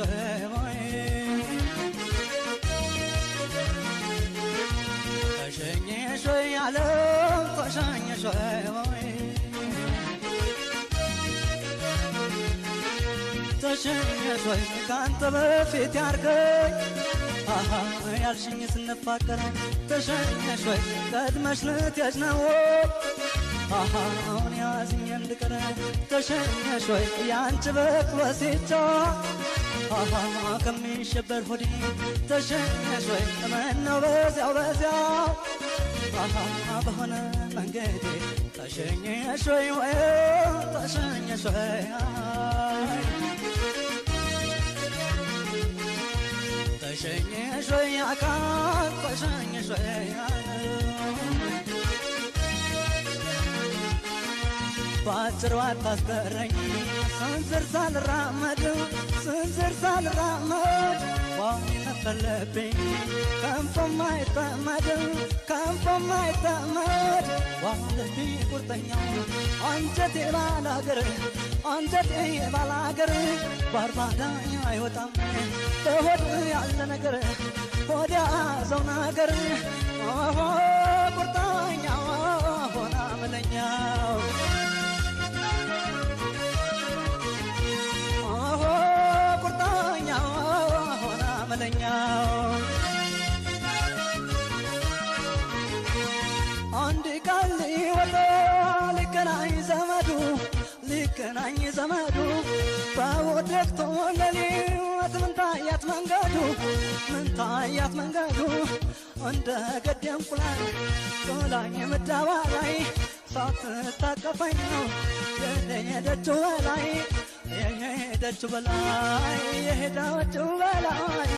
ሸሞይ ተሸኘሽ ወይ ዓለም ተሸኘሽ ወይ ተሸኘሽ ወይ ካንተ በፊት ያርገኝ ያልሽኝ ስንፋቀር ተሸኘሽ ወይ ቀድመሽ ልትሄጂ ነው አሁን ያዝኝ እንድቀር ተሸኘሽ ወይ ያንቺ በቅበሴቻ ከሚሸበር ሆዴ ተሸኘሽ ወይ ምነው በዚያው በዚያው በሆነ መንገዴ ተሸኘሽ ወይ ወይ ተሸኘሽ ወይ ተሸኘሽ ወይ አካል ተሸኘሽ ወይ ባጭሩ አታስቀረኝ ስንዝር ሳልራመድ ዋኔ ነበለብኝ ከንፈም አይጠመድ ዋለቢ ቁርጠኛው አንጀቴ ባላገር ባርባዳኛ አይወጣም በሆድ ያለ ነገር ሆድ ያዘው ነገር ቁርጠኛው ሆና መለኛው ቁርጠኛው ሆና መለኛው አንድ ቃል ሊወጣ ሊገናኝ ዘመዱ በወደቅቶ ለሊት ምንታያት መንገዱ እንደ ገድ እንቁላል ጦላኝ ምዳባ ላይ ሳትታቀፈኝ ነው የሄደችው በላይ